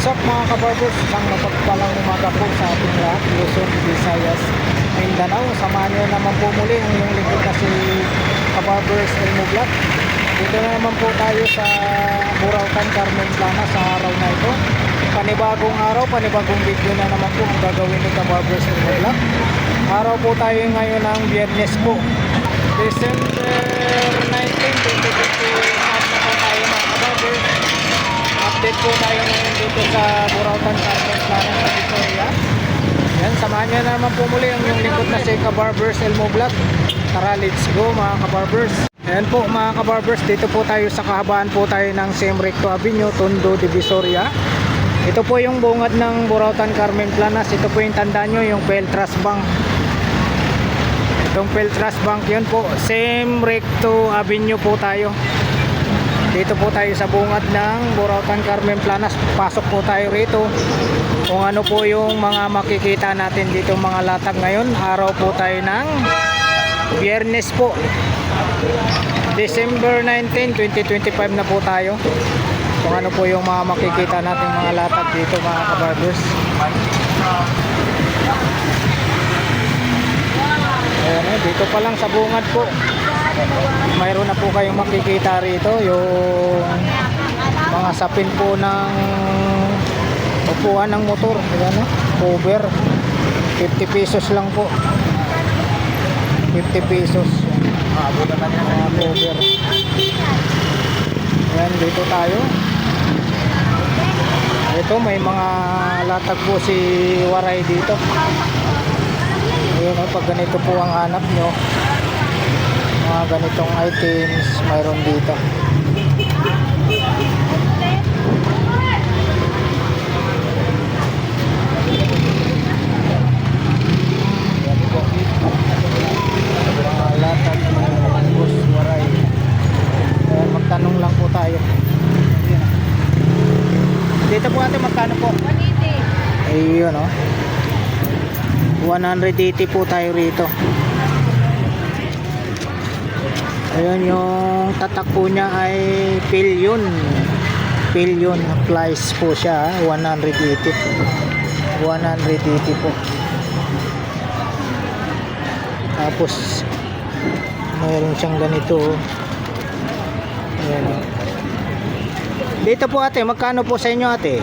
What's up mga kabarbers? Isang mapagpalang umaga po sa ating lahat, Luzon, Visayas, Mindanao. Samahan nyo naman po muli ang inyong lingkod na si Kabarbers Elmo Vlog. Dito na naman po tayo sa Burautan, Carmen Plana sa araw na ito. Panibagong araw, panibagong video na naman po ang gagawin ni Kabarbers Elmo Vlog. Araw po tayo ngayon ng Biyernes po, December 19, 2025 na po tayo mga kabarbers. Update po tayo ngayon dito sa Burautan, Carmen Plana sa Victoria. Yan, samahan nyo naman po muli ang yung lingkod na si Kabarbers Elmo Vlog. Tara, let's go mga kabarbers. Ayan po mga kabarbers, dito po tayo sa kahabaan po tayo ng Siem Recto Avenue, Tondo, Divisoria. Ito po yung bungad ng Burautan, Carmen Planas. Ito po yung tandaan nyo, yung Peltras Bank. Itong Peltras Bank, yun po, Siem Recto Avenue po tayo. Dito po tayo sa bungad ng Burautan, Carmen Planas. Pasok po tayo rito kung ano po yung mga makikita natin dito mga latag ngayon. Araw po tayo ng Biyernes po, December 19, 2025 na po tayo. Kung ano po yung mga makikita natin mga latag dito mga kabarbers. Ayan, dito pa lang sa bungad po, mayroon na po kayong makikita rito yung mga sapin po ng upuan ng motor. Ayan, cover 50 pesos lang po, 50 pesos mga cover. Ayan, dito tayo. Ito may mga latag po si Waray dito. Ayan, pag ganito po ang hanap nyo, mga ganitong items mayroon dito. Ayan po, mga latag ng Boss Waray. Ayan, magtanong lang po tayo. Dito po ate, magkano po? 180. Ayun o, 180 po tayo rito. Ayun, yung tatak po niya ay pillion. Pillion applies po siya, 180. 180 po. Tapos mayroon siyang ganito. Ayan. Dito po ate, magkano po sa inyo ate?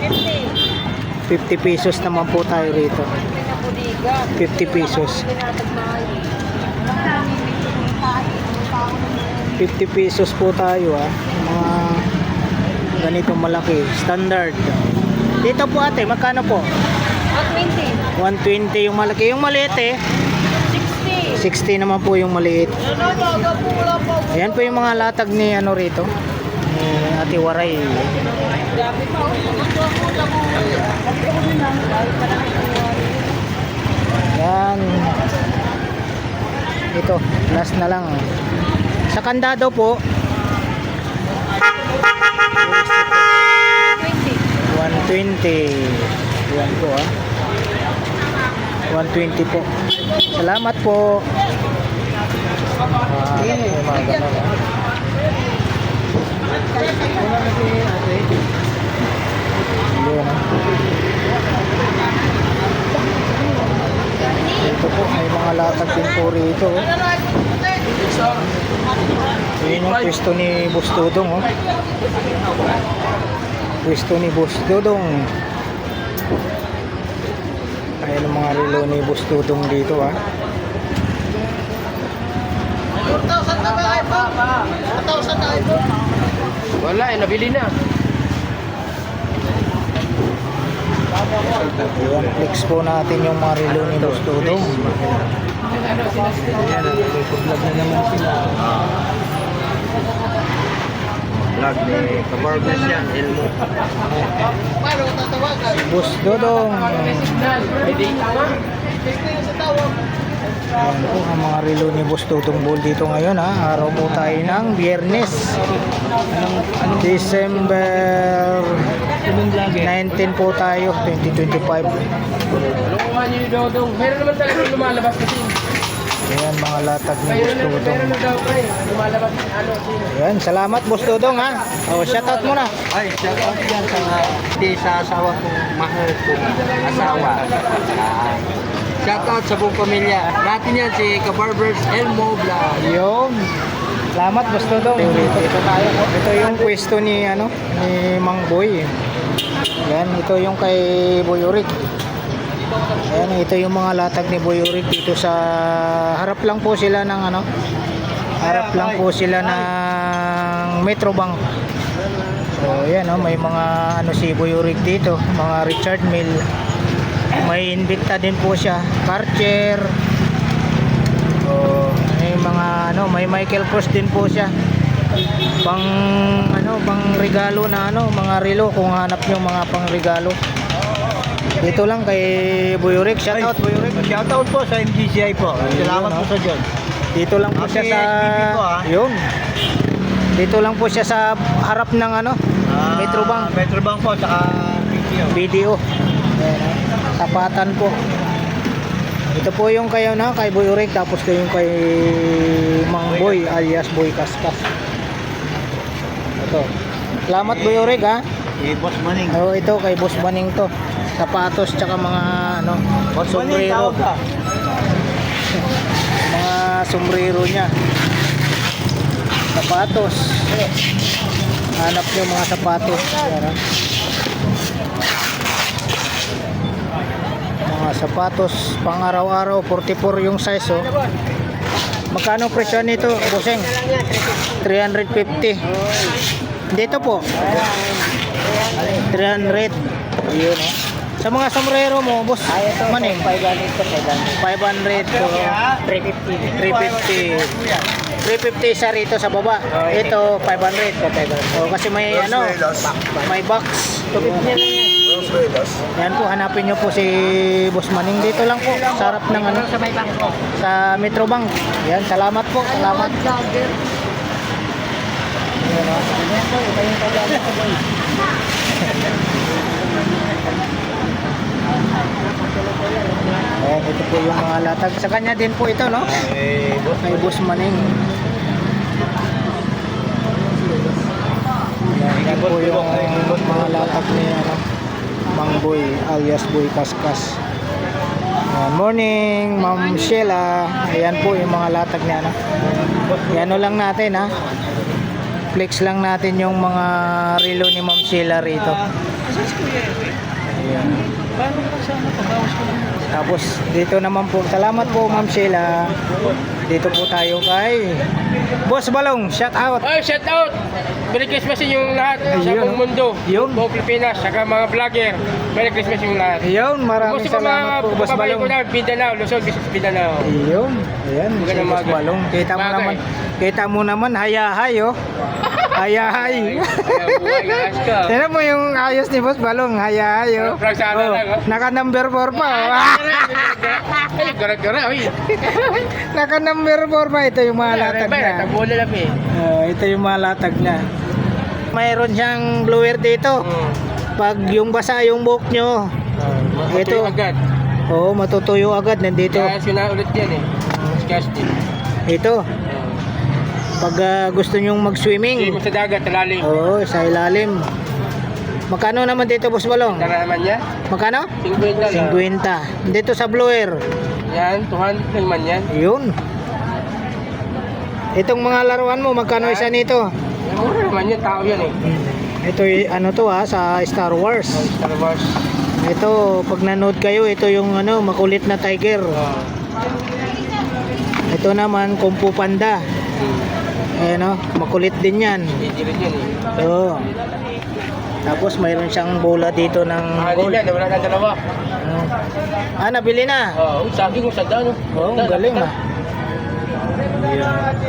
50 pesos naman po tayo rito. 50 pesos. 50 pesos po tayo mga ganitong malaki, standard. Dito po ate, magkano po? 120. 120 yung malaki. Yung maliit 60. 60 naman po yung maliit. Ayan po yung mga latag ni ano rito, Ate Waray. Yan. Ito, last na lang. Sa kandado po 120. Yan po 120 po. Salamat po. Ito po, may mga latag din po rito. Yun yung pwesto ni Boss Dodong pwesto ni Boss Dodong. Ayan ang mga relo ni Boss Dodong dito 4,000 na ba? 4,000 na ito. Wala nabili na. Ayan, flex po natin yung mga relo ni Boss Dodong. Vlog na naman sila. Vlog ni Kabarbers yan, Elmo. Paano tatawagan? Boss Dodong. Ayan po ang mga relo ni Boss Dodong Ball dito ngayon Araw po tayo ng Biyernes, December 19 po tayo, 2025. Ano nga niyo Dodong? Meron naman talagang lumalabas kasi. Ayan, mga latag ni Boss Dudong. Lumalabas ano sino? Ayan, salamat Boss Dudong ha. O, shoutout muna. Ay, shout out yan sa asawa ko, mahal ko, asawa. Shout out sa buong pamilya. Natin yan si Kabarbers Elmo Vlog. Yun. Salamat Boss Dudong. Ito tayo. Ito yung pwesto ni ni Mang Boy. Yan, ito yung kay Boy Urik. Ayan, ito yung mga latag ni Boy Urik dito sa harap lang po sila ng harap lang po sila ng Metrobank. So ayan, may mga si Boy Urik dito, mga Richard Mille. May Invicta din po siya, Karcher. So may mga may Michael Kors din po siya. Pang pang regalo na mga relo kung hanap niyo mga pang regalo. Dito lang kay Boy Urik. Shout out Boy Urik. Shout out po sa MGCI po. Salamat po sa Diyos. Dito lang po siya sa yun. Dito lang po siya sa harap ng Metrobank. Metrobank po, saka Video. Ayan, tapatan po. Ito po yung kay Boy Urik, tapos ito yung kay Mang Boy alias Boy Kaskas. Ito. Salamat Boy Urik ha. Boss Maning. Oh, ito kay Boss Maning to. Sapatos tsaka mga sombrero. Mga sombrero niya. Sapatos. Hanap niyo mga sapatos. Ayan, mga sapatos pang araw-araw, 44 yung size oh. Magkano presyo nito, Bosseng? 350. Dito po 300. Ayun oh. Sa mga sombrero mo, Boss Maning, 500 to 350 isa rito sa baba. Ito 500. Oh, kasi may may box. Yan po, hanapin nyo po si Boss Maning. Dito lang po sa harap ng sa Metrobank. Yan, salamat po. Salamat. Ayan, ito po yung mga latag. Sa kanya din po ito, no? Kay Boss Maning. Ayan po yung mga latag ni Mang Boy alias Boy Kaskas. Ayan, morning, Ma'am Sheila. Ayan po yung mga latag niya. Yan lang natin ha. Flex lang natin yung mga relo ni Ma'am Sheila rito. Ayan. Tapos dito naman po, salamat po Ma'am Sheila. Dito po tayo kay Boss Balong, shout out. Ay, shout out! Merry Christmas sa inyong lahat sa buong mundo. Yun. Buong Pilipinas, saka mga vlogger. Merry Christmas sa inyong lahat. Ayun, maraming Gusto ko salamat po Boss pababalik Balong. ko na, Mindanao, Luzon, Visayas, Mindanao. Ayun, ayan, si Magandang Boss umaga. Balong. Kita mo naman, hayahay oh. Hayahay. Ayaw buhay, ayos ka. Tignan mo yung ayos ni Boss Balong, hayahay oh. Frank sana lang, oh. Naka number 4 pa oh. Ay, gara-gara, oy. Naka number 4 pa, ito yung mga latag niya. Tabuhan na lang eh. Ito yung mga latag niya. Mayroon siyang blower dito. Pag yung basa yung buhok nyo, Ito. Ito. Agad. matutuyo agad. Nandito. Kaya sila ulit yan eh. Disgusting. Ito. Pag gusto nyong Hindi mag-swimming, mo sa dagat, talalim. sa ilalim. Magkano naman dito, Boss Balong? Tara naman yan. Magkano? 50 lang. 50. Dito sa blower. Yan, 200 naman yan. Yun. Itong mga laruan mo, magkano isa nito? Mura naman yan, tao yan eh. Ito to sa Star Wars. Star Wars. Ito, pag nanood kayo, ito yung makulit na tiger. Ito naman, Kung Fu Panda. Ayan makulit din yan. Hindi rin yan eh. Oo. Tapos mayroon siyang bola dito ng Gold. gold. Yan, wala na dalawa. Nabili na. Oo, sabi ko sa dano. Oo, galing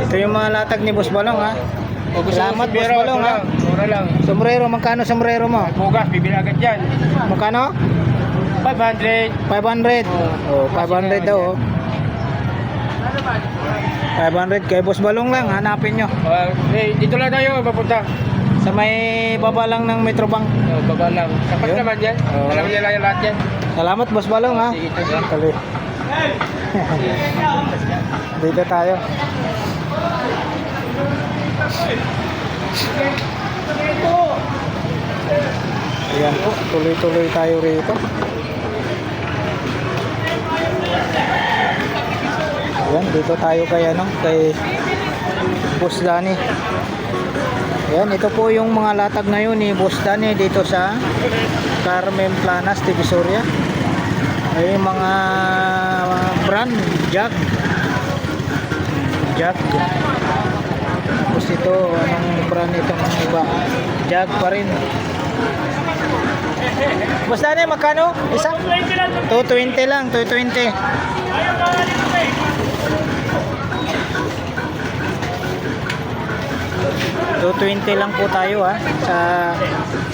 Ito yung mga latag ni Boss Balong ha. Salamat Boss Balong ha. Mura lang. Sombrero, magkano sombrero mo? Bugas, bibili agad yan. Magkano? 500. 500. Oh, 500 daw oh. 500 kay Boss Balong lang, hanapin nyo. Dito lang tayo, mapunta. Sa may baba lang ng Metrobank. Baba lang. Sapat Yun. naman yan. Oo. Alam niya lang yung lahat yan. Salamat Boss Balong ha. Sige, sige. Tuloy. Dito tayo. Ayan po, tuloy-tuloy tayo rito. Ayan, dito tayo kay kay Boss Danny. Ayan, ito po yung mga latag ngayon ni Boss Danny dito sa Carmen Planas, Divisoria. Ay mga brand Jag. Tapos ito, anong brand ito mga iba? Jag pa rin. Boss Danny, magkano? Isa? 220 lang, 220. $220 lang po tayo sa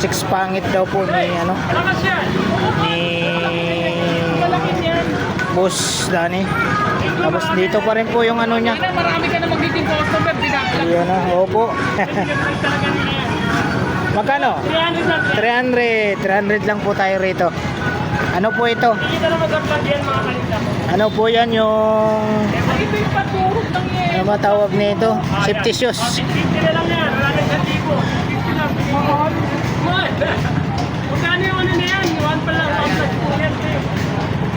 6 pangit daw po ni Boss Danny. Tapos dito pa rin po yung niya. Marami ka na magiging customer, dinaklang. Yan opo. Magkano? 300 lang po tayo rito. Ano po ito? Kita na mag-upload yan mga kanila. Ano po yan yung Ito yung paturok ng yan. ano ba tawag nito? Safety shoes. 50 na lang yan, wala nang 1,000. 50 lang. Mahal. Magkano yung na yan? Yung pa lang, 1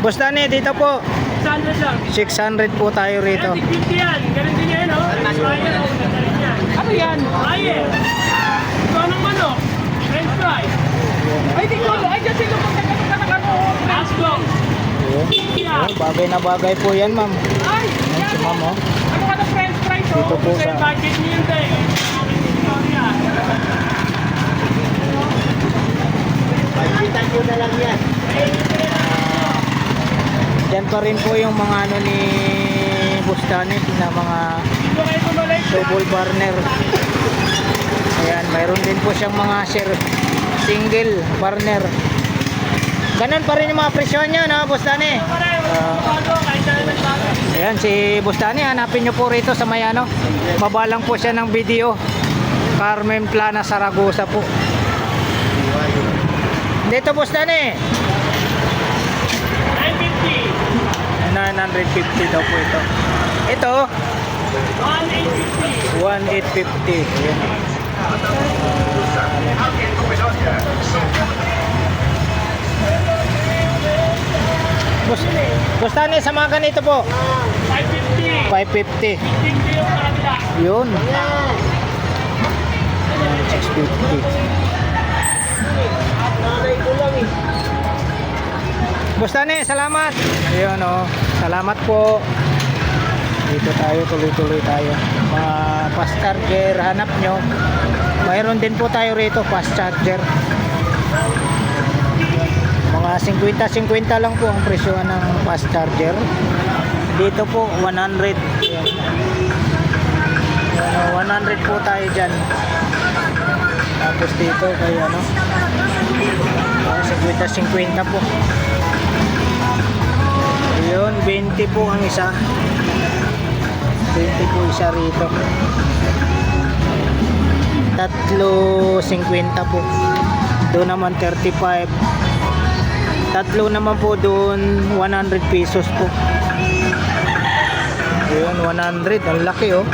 Boss Danny, dito po 600 lang. 600 po tayo rito. 50 yan. Ganun din yan, Ano yan? Ryan. Ito anong manok? French fries. Ay, di ko. Ay, dyan sila magkakaroon. Aslo. Ayun, bagay na bagay po yan, ma'am. Ay, Ayan si ma'am, oh. ano ka na French fries? Dito po sa- budget niyo yun, day. Pagkitan ko na lang yan. Diyan pa rin po yung mga ni Boss Danny na mga Dito kayo tumalay. double burner. Ayan, mayroon din po siyang mga single burner. Ganun pa rin yung mga presyon niya, no, Boss Danny? Ayan, si Boss Danny, hanapin nyo po rito sa may mabalang po siya ng video. Carmen Planas, Zaragoza po. Dito, Boss Danny. 950 daw po ito. Ito, 1,850. Ayan. Boss Danny, sa mga ganito po. 550. 550. 50 yung kanila. Yun. 650. Boss Danny, salamat. Ayun salamat po. Dito tayo, tuloy-tuloy tayo. Mga fast charger, hanap nyo. Mayroon din po tayo rito, fast charger. Mga 50-50 lang po ang presyo ng fast charger. Dito po 100. Ayan. 100 po tayo dyan. Tapos dito kay 50-50 po. Ayun, 20 po ang isa. 20 po isa rito. 3.50 po. Doon naman 35. Tatlo naman po doon 100 pesos po. Ayun, 100. Ang laki 100.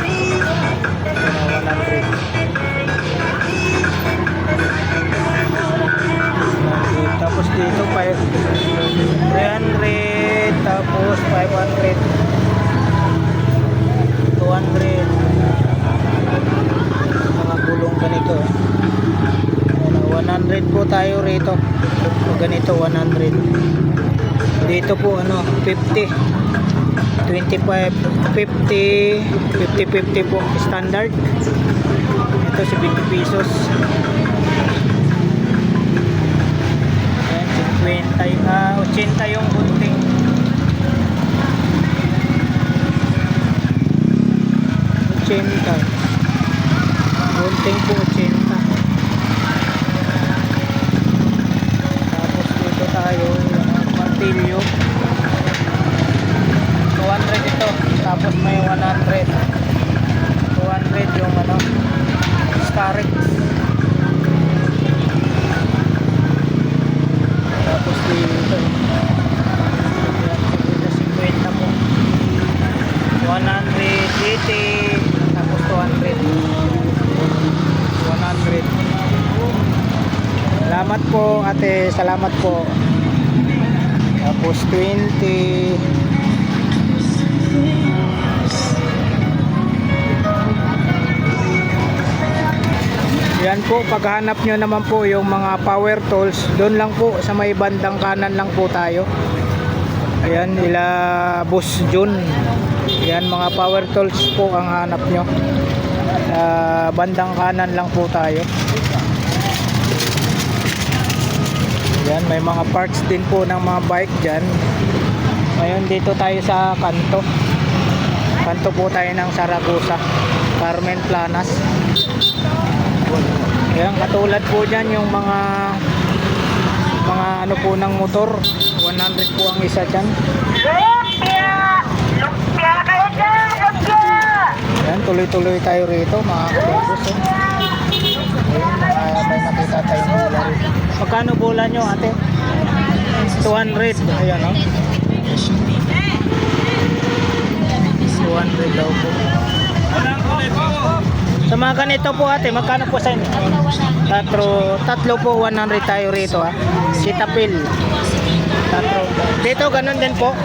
Tapos dito 300, tapos 500, 200. Mga gulong ganito. 100 po tayo rito. Ganito 100. Dito po 50, 25, 50, 50 po standard. Ito 70 pesos. 80 yung bunting. 80. Bunting po 80. Tapos dito tayo, martilyo. 200 ito. Tapos may 100. 200 yung Starix. Tapos dito 50 Salamat po ate, salamat po. Tapos 20. Yan po, paghanap nyo naman po yung mga power tools, doon lang po sa may bandang kanan lang po tayo. Ayan, ila Boss Jun. Yan, mga power tools po ang hanap nyo. Bandang kanan lang po tayo. Yan, may mga parts din po ng mga bike dyan. Ngayon dito tayo sa kanto. Kanto po tayo ng Zaragoza, Carmen Planas. Yan, katulad po dyan yung mga ano po ng motor. 100 po ang isa dyan. Yan, tuloy-tuloy tayo rito mga kapatid. Ayun, may nakita tayong bola rito. Magkano bola nyo ate? 200. Ayan o. 200 daw po. Sa mga ganito po ate, magkano po sa inyo? Tatlo po, 100 tayo rito ha. Sitapil. Tatlo. Dito ganun din po.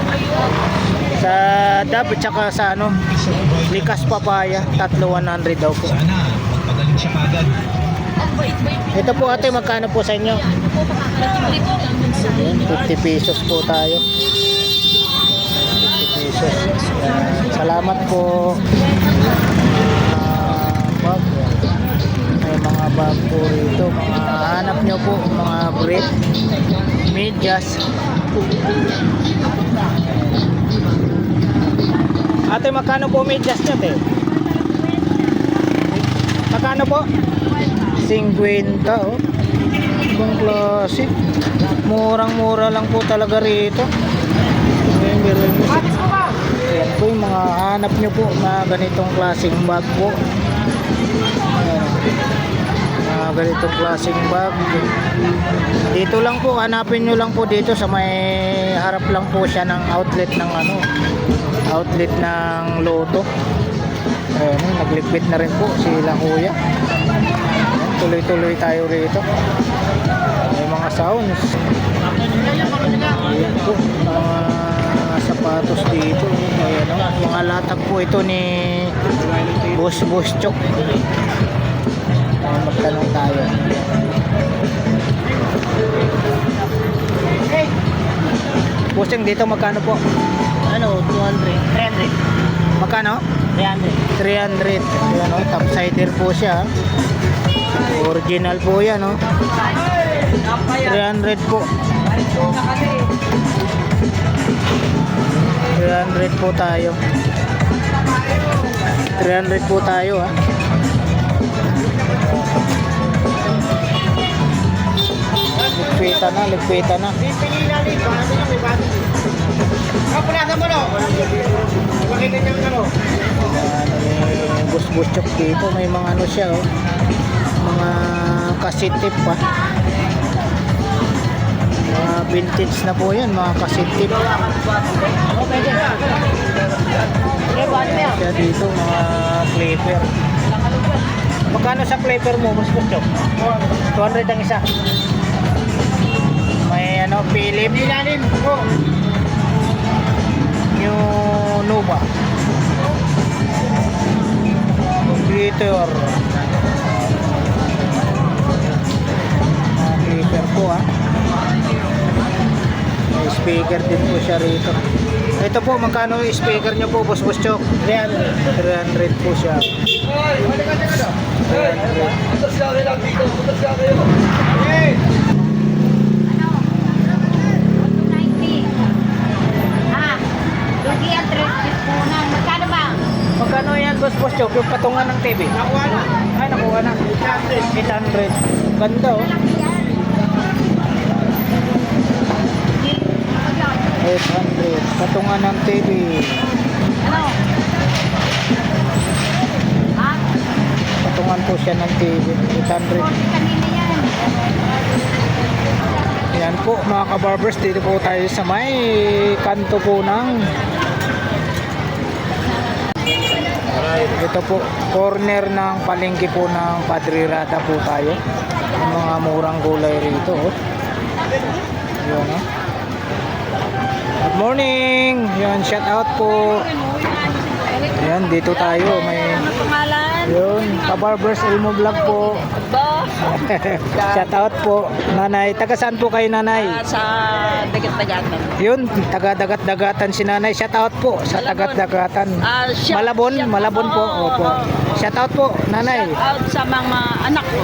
Sa Dab at saka sa ano, Likas Papaya, tatlo 100 daw po. Sana magpagaling siya kagad. Ito po ate, magkano po sa inyo? 50 pesos po tayo. 50 pesos. Yan. Salamat po. Bag. May mga bag po rito. Mga hanap nyo po, mga brief, medyas. Ate, magkano po medyas nyo, te? Magkano po? 50, oh. Ibang klase. Murang-mura lang po talaga rito. Ayan po yung mga hanap nyo po na ganitong klaseng bag po. Ayan. Mga ganitong klaseng bag. Dito lang po, hanapin nyo lang po dito sa may harap lang po siya ng outlet ng ano, outlet ng Lotto. Ayan, nagligpit na rin po sila kuya. Ayan, tuloy-tuloy tayo rito. May mga sounds. Ayan po, mga sapatos dito. Ayan, mga latag po ito ni Boss Chok. Magtanong tayo. Bossing, dito magkano po? Ano, 200. 300. Magkano? 300. 300. Ayan o, topsider po siya. Original po yan o. 300 po. 300 po tayo. 300 po tayo ha. Ligpitan na. Bus chok dito, may mga ano siya oh. Mga kasitip pa. Mga vintage na po yan, mga kasitip. Siya dito, mga clipper. Magkano sa clipper mo, bus chok? 200 ang isa. May ano, Philip. New Nova. Computer. Clipper po ha. May speaker din po siya rito. Ito po, magkano yung speaker nyo po, Boss Chok? 300 po siya. 300. Magkano yan, Boss Chok? Yung patungan ng TV? Nakuha na. Ay, nakuha na. 800. Ganda oh. 800. Patungan ng TV. Ano? Ha? Patungan po siya ng TV. 800. Kanina yan. Yan po mga kabarbers, dito po tayo sa may kanto po ng ito po, corner ng palengke po ng Padre Rada po tayo. Mga murang gulay rito, oh. Yun, oh. Good morning! Yan, shout out po. Yan, dito tayo. May, Ano pangalan? yun, Kabarbers Elmo Vlog po. Ba? Shout out po. Nanay, taga saan po kayo, nanay? Sa dagat-dagatan. Yun, taga-dagat-dagatan si nanay. Shout out po sa tagat-dagatan. Malabon po. Opo. Shout out po, nanay. Out sa mga anak ko.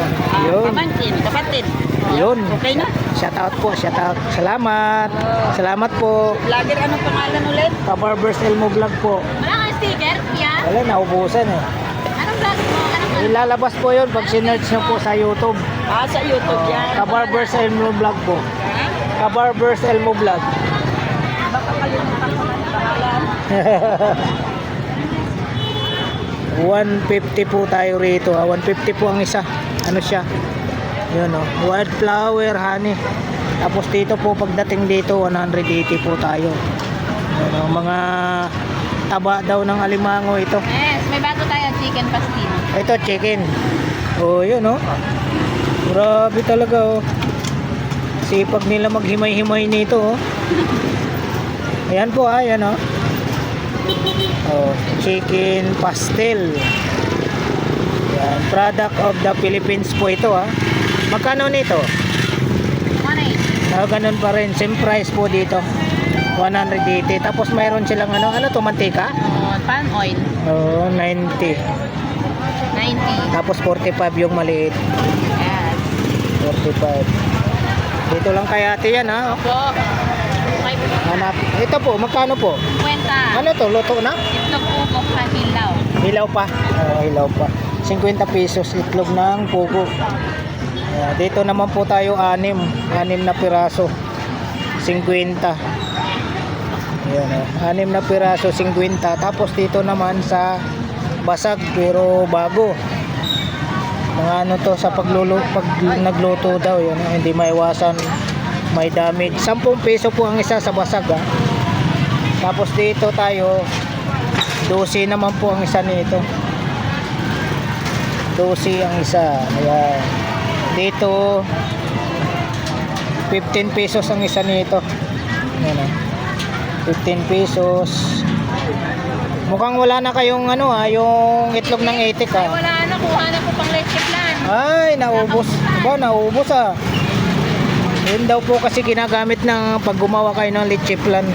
Yun. Pamangkin, kapatid. Yun. Okay na? Shout out po, shout out. Salamat. Salamat po. Vlogger, anong pangalan ulit? Kabarbers Elmo Vlog po. Wala kang sticker? Yeah. Wala, naubusan eh. Anong vlog mo? Anong Ilalabas po yun pag sinerch nyo po sa YouTube. sa YouTube yan. Kabarbers Elmo Vlog po. Kabarbers Elmo Vlog. Baka kalimutan ko na yung pangalan. 150 po tayo rito. 150 po ang isa. Ano siya? Yun, oh. Wildflower honey. Tapos dito po pagdating dito 180 po tayo. Yun, oh. Mga taba daw ng alimango ito. Yes, may bago tayo, chicken pastil. Ito chicken. Oh, yun, oh. Grabe talaga, oh. Sipag nila maghimay-himay nito, oh. Ayan po, ayan, oh. Oh, chicken pastel. Yan, product of the Philippines po ito, ah. Magkano nito? 180. Ganun pa rin, same price po dito. 180. Tapos mayroon silang ano to, mantika? Palm oil, Oh, 90. 90. Tapos 45 yung maliit. Yes. 45. Dito lang kay ate yan, ha. Opo. Okay po. Hanap. Ito po, magkano po? 50. Ano to, luto na? Itlog po ko hilaw. Hilaw pa. Hilaw pa. 50 pesos itlog ng pugo. Dito naman po tayo 6 na piraso. 50. Ayan, 6 na piraso 50. Tapos dito naman sa basag pero bago. Mga ano to sa pag nagluto daw, yun, hindi maiwasan may damage. 10 peso po ang isa sa basag, ha. Tapos dito tayo 12 naman po ang isa nito. 12 ang isa. Ayan. Dito 15 pesos ang isa nito. Ayan, 15 pesos. Mukhang wala na kayong ano, yung itlog ng itik, Ay, ha. wala na. Kuha na po pang leche plan. Ay, naubos. Naubos, ah. Yun daw po kasi ginagamit ng pag gumawa kayo ng leche plan,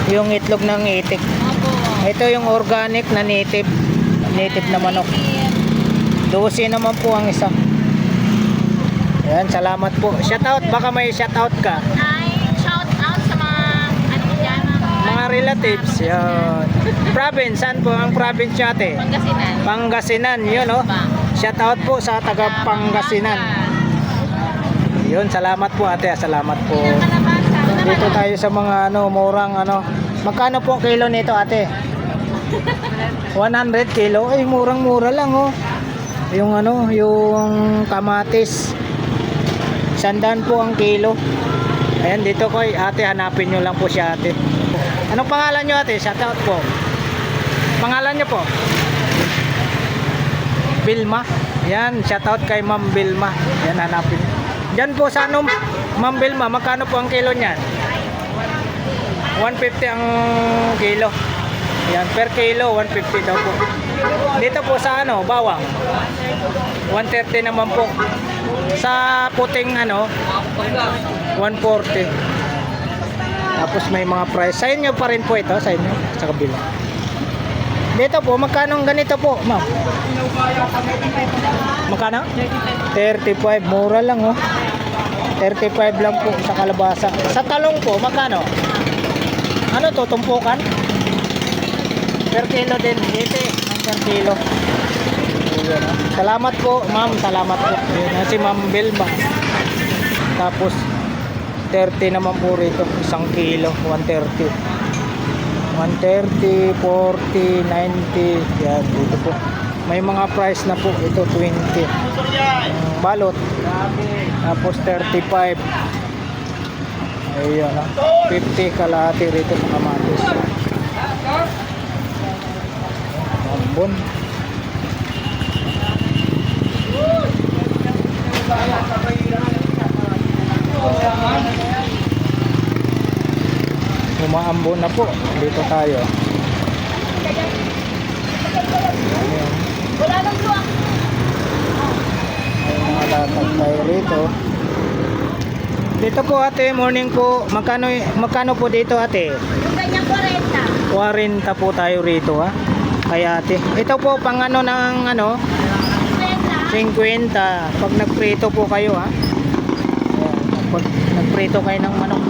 yung itlog ng itik. Opo. Ito yung organic na native na manok. 12 naman po ang isa. Ayan, salamat po. Shoutout, baka may shoutout ka. Ay, shout out sa mga ano ko dyan, Mga relatives. Yan. Province, saan po ang province niyo, ate? Pangasinan. Pangasinan, yun, oh. Shoutout po sa taga Pangasinan. Yun, salamat po, ate. Salamat po. Dito tayo sa mga ano, murang ano. Magkano po kilo nito, ate? 100 kilo. Ay, murang-mura lang, oh. Yung ano, yung kamatis. 100 po ang kilo. Ayan, dito ko, ate, hanapin nyo lang po si ate. Anong pangalan nyo, ate? Shoutout po. Pangalan nyo po? Bilma. Yan, shoutout kay Ma'am Bilma. Yan, hanapin. Diyan po sa ano, Ma'am Bilma, magkano po ang kilo niyan? 150 ang kilo. Yan, per kilo, 150 daw po. Dito po sa ano, bawang. 130 naman po. Sa puting ano, 140. Tapos may mga price. Sa inyo pa rin po ito, sa inyo, sa kabila. Dito po, magkano ganito po, ma'am? Magkano? 35. Mura lang, oh. 35 lang po sa kalabasa. Sa talong po, magkano? Ano to, tumpukan? Per kilo din, 80 ang per kilo. Ayan, oh. Salamat po, ma'am. Salamat po. Ayan, si Ma'am Belma. Tapos 30 naman po rito, isang kilo, 130. 130, 40, 90. Yan, dito po. May mga price na po. Ito 20. Balot. Tapos 35. Ayan, 50 kalahati rito sa kamatis. Ambon. Umaambo na po. Dito tayo. Ayan. Wala nang luwak. May mga latag tayo rito. Dito po ate, morning po. Magkano po dito ate? Yung ganyang 40. 40 po tayo rito ha. Kaya ate. Ito po pang ano ng ano? 50. Pag nagprito po kayo ha. Ayan. Pag nagprito kayo ng manok.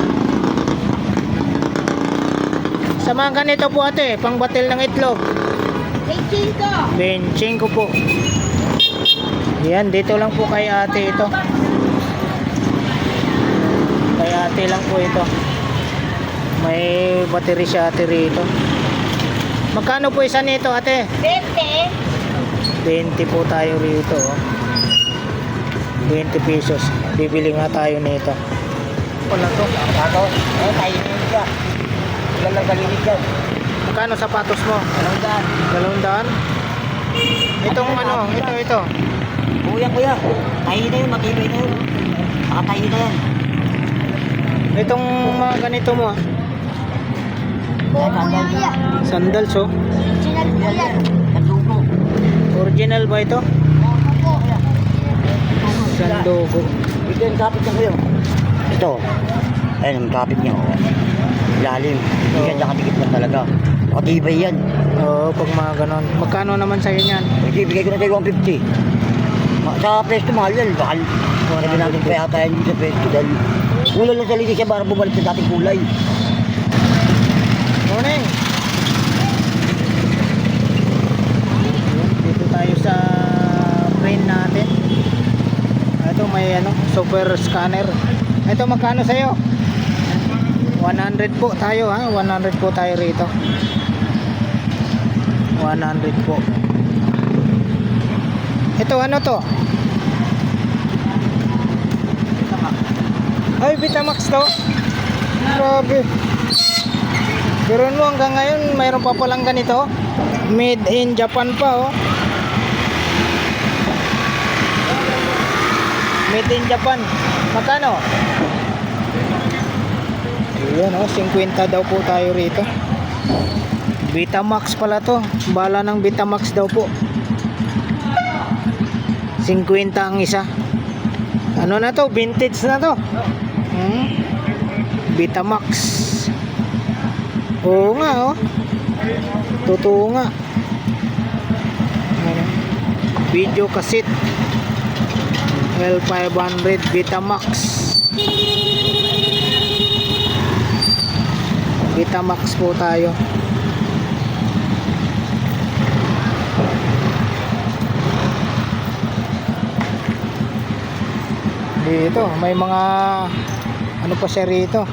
Sa mga ganito po ate, pang batil ng itlog. 25 po. Yan, dito lang po kay ate ito. Kay ate lang po ito. May battery siya ate rito. Magkano po isa nito ate? 20 po tayo rito. 20 pesos. Bibili nga tayo nito. Wala to. Ako, tayo ka. Wala lang kalilig yan. Magkano sapatos mo? 200? Itong ano, ito. Kuya, tayo na yun, matibay na yun. Tayo na yan. Itong mga ganito mo. Sandals oh. Original ba ito? Sandogo. Ito yung kapit niya kuya. Ito. Ayun, ang kapit niya. Lalim. Hindi yan nakadikit lang talaga. Matibay yan. Oo, pag mga ganon. Magkano naman sa'yo yan? Ibigay ko na tayo 150. Sa presto mahal yan. Bakal. Sabi natin kaya tayo dito sa presto dahil kulay lang sa linis siya para bumalik sa dating kulay. Morning! Dito tayo sa print natin. Ito may ano, super scanner. Ito magkano sa'yo? 100 po tayo ha. 100 po tayo rito. 100 po. Ito ano to? Ay, Vitamax to? Grabe. Pero mo hanggang ngayon mayroon pa palang ganito. Made in Japan pa oh. Made in Japan. Magkano? Ayan oh, 50 daw po tayo rito. Vitamax pala to. Bala ng Vitamax daw po. 50 ang isa. Ano na to? Vintage na to. Vitamax. Oo nga oh. Totoo nga. Video cassette L500 Vitamax. Vitamax po tayo. Dito may mga ano pa siya rito.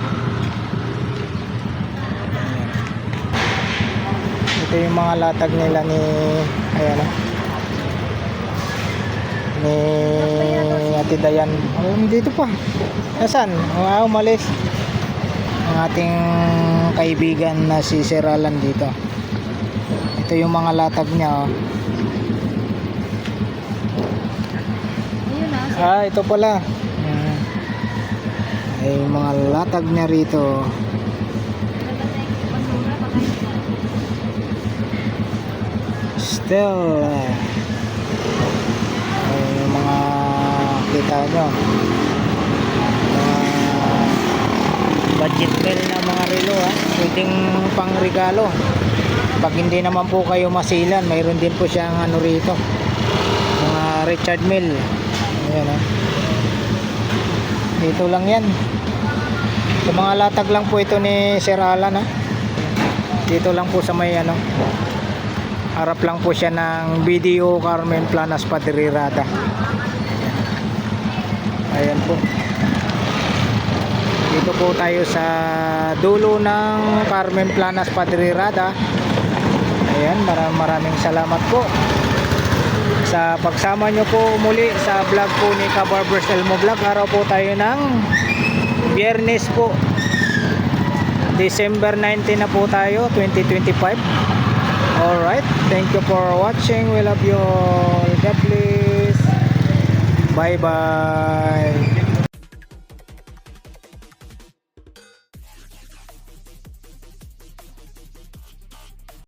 Ito yung mga latag nila ni ayan oh, ni Ate Dayan. Dito pa. Nasaan? Umalis ang ating kaibigan na si Sir Alan dito. Ito yung mga latag niya oh. Ito pala. Ay mga latag niya rito. Still ay mga kita nyo budget meal na mga relo ha. Pwedeng pang regalo. Pag hindi naman po kayo masilan, mayroon din po siyang ano rito, mga Richard Mille. Ayan ha. Dito lang yan. Sa mga latag lang po ito ni Sir Alan ha. Dito lang po sa may ano, harap lang po siya ng BDO Carmen Planas Padrirada. Ayan po. Dito po tayo sa dulo ng Carmen Planas Padrirada. Ayan, maraming salamat po sa pagsama nyo po muli sa vlog po ni Kabarbers Elmo Vlog. Araw po tayo ng Biyernes po, December 19 na po tayo, 2025. Alright, thank you for watching. We love you all. God bless. Bye-bye.